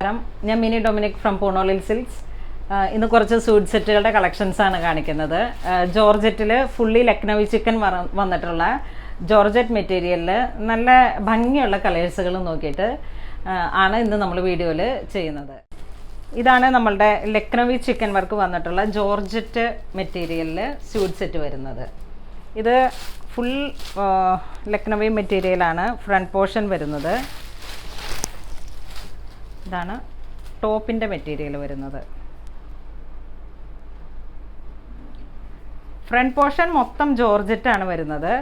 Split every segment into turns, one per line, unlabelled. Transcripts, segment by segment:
ഞാൻ mini Dominic from പൂണോളിൽ silks. ഇന്ന് കുറച്ച് സൂട്ട് സെറ്റുകളുടെ കളക്ഷൻസാണ് കാണിക്കുന്നത്. ജോർജറ്റിൽ ഫുള്ളി ലക്നൗ ചിക്കൻ വന്നിട്ടുള്ള ജോർജറ്റ് മെറ്റീരിയലിൽ നല്ല ഭംഗിയുള്ള കളേഴ്സുകൾ നോക്കിയിട്ട് ആണ് ഇന്ന് നമ്മൾ വീഡിയോയിൽ ചെയ്യുന്നത്. ഇതാണ് നമ്മളുടെ ലക്നൗ ചിക്കൻ വർക്ക് വന്നിട്ടുള്ള ജോർജറ്റ് മെറ്റീരിയലിൽ സ്യൂട്ട് സെറ്റ് വരുന്നത്. ഇത് ഫുൾ ലക്നൗ മെറ്റീരിയലാണ്. ഫ്രണ്ട് പോർഷൻ വരുന്നത് ഇതാണ്. ടോപ്പിൻ്റെ മെറ്റീരിയൽ വരുന്നത് ഫ്രണ്ട് പോർഷൻ മൊത്തം ജോർജറ്റാണ് വരുന്നത്.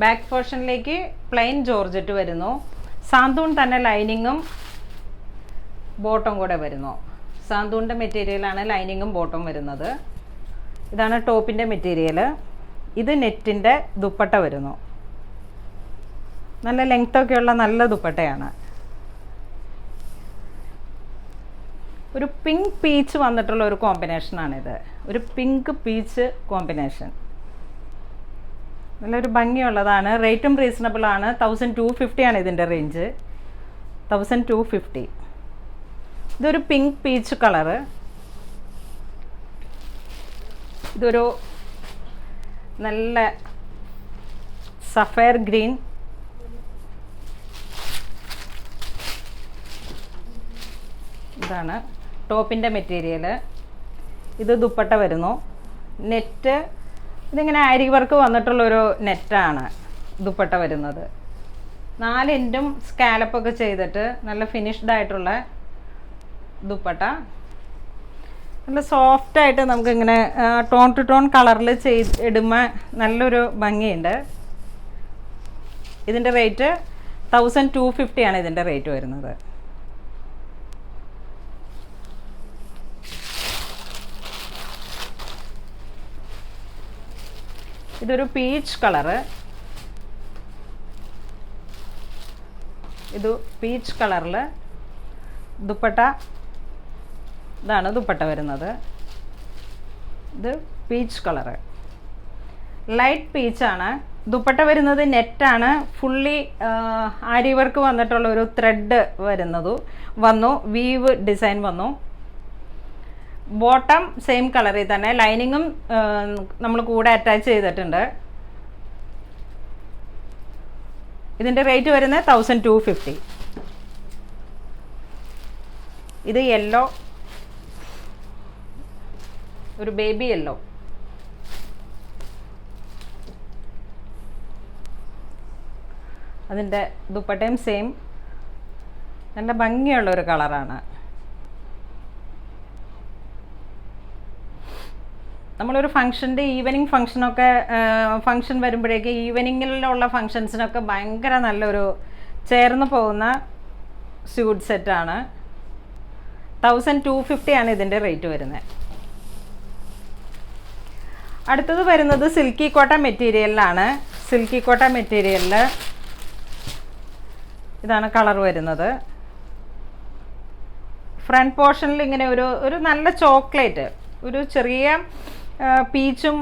ബാക്ക് പോർഷനിലേക്ക് പ്ലെയിൻ ജോർജറ്റ് വരുന്നു. സാന്തൂൺ തന്നെ ലൈനിങ്ങും ബോട്ടം കൂടെ വരുന്നു. സാന്തൂണിൻ്റെ മെറ്റീരിയലാണ് ലൈനിങ്ങും ബോട്ടം വരുന്നത്. ഇതാണ് ടോപ്പിൻ്റെ മെറ്റീരിയൽ. ഇത് നെറ്റിൻ്റെ ദുപ്പട്ട വരുന്നു. നല്ല ലെങ്ത്തൊക്കെയുള്ള നല്ല ദുപ്പട്ടയാണ്. ഒരു പിങ്ക് പീച്ച് വന്നിട്ടുള്ള ഒരു കോമ്പിനേഷനാണിത്. ഒരു പിങ്ക് പീച്ച് കോമ്പിനേഷൻ നല്ലൊരു ഭംഗിയുള്ളതാണ്. റേറ്റും റീസണബിൾ ആണ്. 1250 ആണ് ഇതിൻ്റെ റേഞ്ച്. 1250. ഇതൊരു പിങ്ക് പീച്ച് കളറ്. ഇതൊരു നല്ല സഫയർ ഗ്രീൻ. ഇതാണ് ടോപ്പിൻ്റെ മെറ്റീരിയൽ. ഇത് ദുപ്പട്ട വരുന്നു. നെറ്റ് ഇതിങ്ങനെ ആരി വർക്ക് വന്നിട്ടുള്ളൊരു നെറ്റാണ് ദുപ്പട്ട വരുന്നത്. 4 ഇഞ്ചും സ്കാലപ്പൊക്കെ ചെയ്തിട്ട് നല്ല ഫിനിഷ്ഡ് ആയിട്ടുള്ള ദുപ്പട്ട. നല്ല സോഫ്റ്റായിട്ട് നമുക്കിങ്ങനെ ടോൺ ടു ടോൺ കളറിൽ ഇടുമ്പോൾ നല്ലൊരു ഭംഗിയുണ്ട്. ഇതിൻ്റെ റേറ്റ് 1250 ആണ് ഇതിൻ്റെ റേറ്റ് വരുന്നത്. ഇതൊരു പീച്ച് കളറ്. ഇത് പീച്ച് കളറിൽ ദുപ്പട്ട. ഇതാണ് ദുപ്പട്ട വരുന്നത്. ഇത് പീച്ച് കളറ്, ലൈറ്റ് പീച്ചാണ്. ദുപ്പട്ട വരുന്നത് നെറ്റാണ്. ഫുള്ളി ആരി വർക്ക് വന്നിട്ടുള്ള ഒരു ത്രെഡ് വന്നു. വീവ് ഡിസൈൻ വന്നു. ബോട്ടം സെയിം കളറിൽ തന്നെ ലൈനിങ്ങും നമ്മൾ കൂടെ അറ്റാച്ച് ചെയ്തിട്ടുണ്ട്. ഇതിൻ്റെ റേറ്റ് വരുന്നത് 1250. ഇത് യെല്ലോ, ഒരു ബേബി യെല്ലോ. അതിൻ്റെ ദുപ്പട്ടയും സെയിം നല്ല ഭംഗിയുള്ളൊരു കളറാണ്. നമ്മളൊരു ഫംഗ്ഷൻ്റെ ഈവനിങ് ഫംഗ്ഷൻ വരുമ്പോഴേക്ക് ഈവനിങ്ങിലുള്ള ഫങ്ഷൻസിനൊക്കെ ഭയങ്കര നല്ലൊരു ചേർന്ന് പോകുന്ന സ്യൂട്ട് സെറ്റാണ്. 1250 ആണ് ഇതിൻ്റെ റേറ്റ് വരുന്നത്. അടുത്തത് വരുന്നത് സിൽക്കി കോട്ട മെറ്റീരിയലിലാണ്. സിൽക്കി കോട്ട മെറ്റീരിയലിൽ ഇതാണ് കളർ വരുന്നത്. ഫ്രണ്ട് പോർഷനിൽ ഇങ്ങനെ ഒരു നല്ല ചോക്ലേറ്റ്, ഒരു ചെറിയ പീച്ചും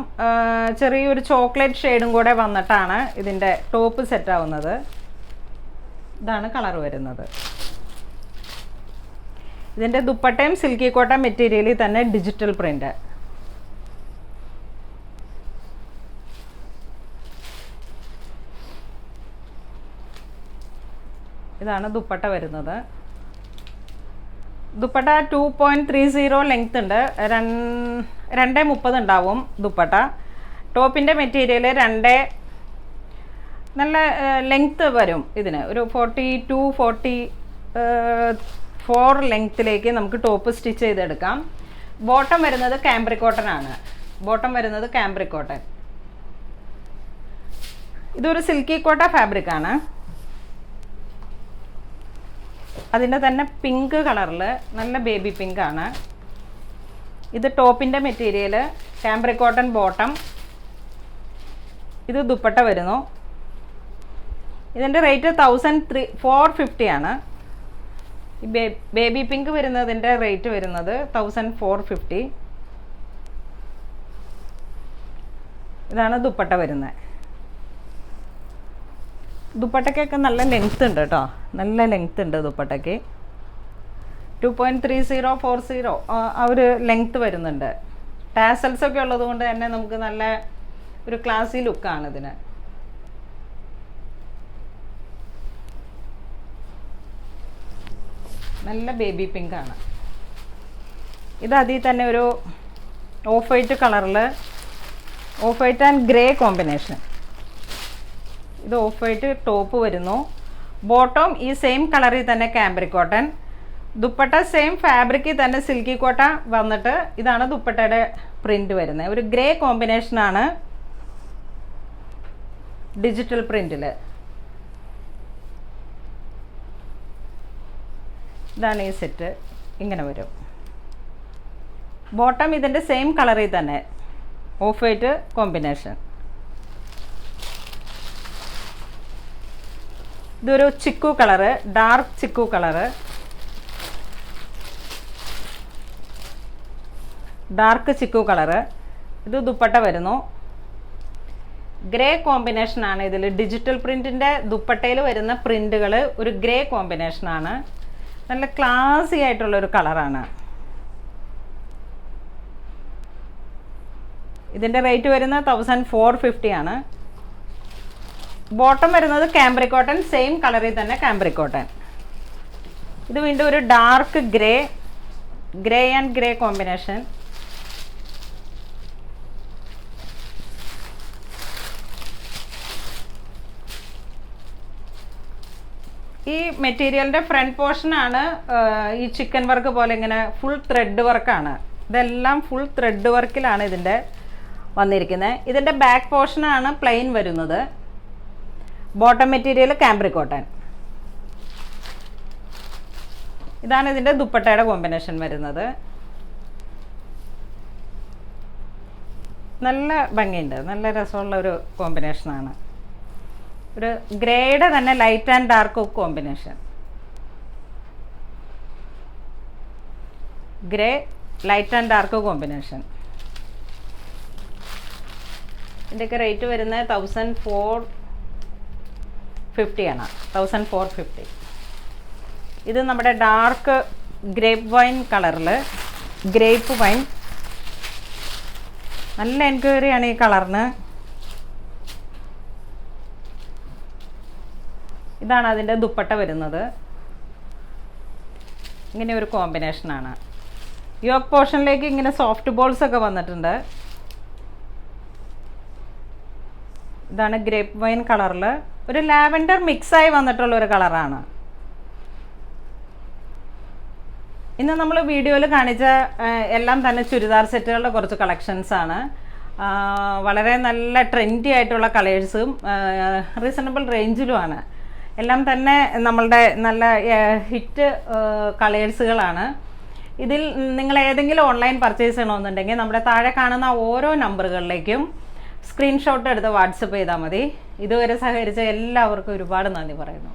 ചെറിയൊരു ചോക്ലേറ്റ് ഷെയ്ഡും കൂടെ വന്നിട്ടാണ് ഇതിൻ്റെ ടോപ്പ് സെറ്റ് ആവുന്നത്. ഇതാണ് കളർ വരുന്നത്. ഇതിൻ്റെ ദുപ്പട്ടയും സിൽക്കി കോട്ട മെറ്റീരിയലിൽ തന്നെ ഡിജിറ്റൽ പ്രിൻ്റ്. ഇതാണ് ദുപ്പട്ട വരുന്നത്. ദുപ്പട്ട 2.30 ലെങ്ത് ഉണ്ട്. 2.30 ഉണ്ടാവും ദുപ്പട്ട. ടോപ്പിൻ്റെ മെറ്റീരിയൽ നല്ല ലെങ്ത്ത് വരും. ഇതിന് ഒരു 42-44 ലെങ്ത്തിലേക്ക് നമുക്ക് ടോപ്പ് സ്റ്റിച്ച് ചെയ്തെടുക്കാം. ബോട്ടം വരുന്നത് കാംബ്രിക് കോട്ടൺ ആണ്. ഇതൊരു സിൽക്കി കോട്ട ഫാബ്രിക് ആണ്. അതിൻ്റെ തന്നെ പിങ്ക് കളറിൽ നല്ല ബേബി പിങ്ക് ആണ്. ഇത് ടോപ്പിൻ്റെ മെറ്റീരിയൽ കാംബ്രിക് കോട്ടൺ ബോട്ടം. ഇത് ദുപ്പട്ട വരുന്നു. ഇതിൻ്റെ റേറ്റ് 1450 ആണ്. ഈ ബേബി പിങ്ക് വരുന്നതിൻ്റെ റേറ്റ് വരുന്നത് 1450. ഇതാണ് ദുപ്പട്ട വരുന്നത്. ദുപ്പട്ടയ്ക്കൊക്കെ നല്ല ലെങ്ത് ഉണ്ട് കേട്ടോ, നല്ല ലെങ്ത് ഉണ്ട് ദുപ്പട്ടയ്ക്ക്. 2.30 40 ആ ഒരു ലെങ്ത്ത് വരുന്നുണ്ട്. ടാസൽസ് ഒക്കെ ഉള്ളത് കൊണ്ട് തന്നെ നമുക്ക് നല്ല ഒരു ക്ലാസി ലുക്കാണ് ഇതിന്. നല്ല ബേബി പിങ്ക് ആണ് ഇത്. അതിൽ തന്നെ ഒരു ഓഫ് വൈറ്റ് കളറിൽ, of white and grey combination. ഇത് ഓഫ് വൈറ്റ് ടോപ്പ് വരുന്നു. ബോട്ടം ഈ സെയിം കളറിൽ തന്നെ കാംബ്രിക് കോട്ടൺ. ദുപ്പട്ട സെയിം ഫാബ്രിക്കിൽ തന്നെ സിൽക്കി കോട്ട വന്നിട്ട് ഇതാണ് ദുപ്പട്ടയുടെ പ്രിൻ്റ് വരുന്നത്. ഒരു ഗ്രേ കോമ്പിനേഷനാണ് ഡിജിറ്റൽ പ്രിൻറ്റിൽ. ഇതാണ് ഈ സെറ്റ്. ഇങ്ങനെ വരും. ബോട്ടം ഇതിൻ്റെ സെയിം കളറിൽ തന്നെ ഓഫ് വൈറ്റ് കോമ്പിനേഷൻ. ഇതൊരു chikoo colour, dark chikoo colour, dark chikoo colour. ഇത് ദുപ്പട്ട വരുന്നു. ഗ്രേ കോമ്പിനേഷനാണ് ഇതിൽ. ഡിജിറ്റൽ പ്രിൻറ്റിൻ്റെ ദുപ്പട്ടയിൽ വരുന്ന പ്രിൻറ്റുകൾ ഒരു ഗ്രേ കോമ്പിനേഷനാണ്. നല്ല ക്ലാസി ആയിട്ടുള്ളൊരു കളറാണ്. ഇതിൻ്റെ റേറ്റ് വരുന്നത് 1450 ആണ്. ബോട്ടം വരുന്നത് കാംബ്രിക് കോട്ടൺ, സെയിം കളറിൽ തന്നെ കാംബ്രിക് കോട്ടൺ. ഇത് വീണ്ടും ഒരു dark grey, grey and grey combination. ഈ മെറ്റീരിയലിൻ്റെ ഫ്രണ്ട് പോർഷനാണ് ഈ ചിക്കൻ വർക്ക് പോലെ ഇങ്ങനെ ഫുൾ ത്രെഡ് വർക്കാണ്. ഇതെല്ലാം ഫുൾ ത്രെഡ് വർക്കിലാണ് ഇതിൻ്റെ വന്നിരിക്കുന്നത്. ഇതിൻ്റെ ബാക്ക് പോർഷനാണ് പ്ലെയിൻ വരുന്നത്. Bottom material cambric cotton. ഇതാണ് ഇതിൻ്റെ ദുപ്പട്ടയുടെ കോമ്പിനേഷൻ വരുന്നത്. നല്ല ഭംഗിയുണ്ട്, നല്ല രസമുള്ള ഒരു കോമ്പിനേഷനാണ്. ഒരു ഗ്രേയുടെ തന്നെ light and dark combination. Grey light and dark combination. ഇതിൻ്റെയൊക്കെ റേറ്റ് വരുന്നത് 1450 ആണ്. 1450. ഇത് നമ്മുടെ ഡാർക്ക് ഗ്രേപ്പ് വൈൻ കളറിൽ, ഗ്രേപ്പ് വൈൻ. നല്ല എൻക്വയറിയാണ് ഈ കളറിന്. ഇതാണ് അതിൻ്റെ ദുപ്പട്ട വരുന്നത്. ഇങ്ങനെ ഒരു കോമ്പിനേഷനാണ്. യോക്ക് പോർഷനിലേക്ക് ഇങ്ങനെ സോഫ്റ്റ് ബോൾസ് ഒക്കെ വന്നിട്ടുണ്ട്. ഇതാണ് ഗ്രേപ്പ് വൈൻ കളറിൽ ഒരു ലാവൻഡർ മിക്സായി വന്നിട്ടുള്ള ഒരു കളറാണ്. ഇന്ന് നമ്മൾ വീഡിയോയിൽ കാണിച്ച എല്ലാം തന്നെ ചുരിദാർ സെറ്റുകളുടെ കുറച്ച് കളക്ഷൻസാണ്. വളരെ നല്ല ട്രെൻഡി ആയിട്ടുള്ള കളേഴ്സും റീസണബിൾ റേഞ്ചിലുമാണ്. എല്ലാം തന്നെ നമ്മളുടെ നല്ല ഹിറ്റ് കളേഴ്സുകളാണ്. ഇതിൽ നിങ്ങൾ ഏതെങ്കിലും ഓൺലൈൻ പർച്ചേസ് ചെയ്യണമെന്നുണ്ടെങ്കിൽ നമ്മുടെ താഴെ കാണുന്ന ഓരോ നമ്പറുകളിലേക്കും സ്ക്രീൻഷോട്ട് എടുത്ത് വാട്സപ്പ് ചെയ്താൽ മതി. ഇതുവരെ സഹകരിച്ച എല്ലാവർക്കും ഒരുപാട് നന്ദി പറയുന്നു.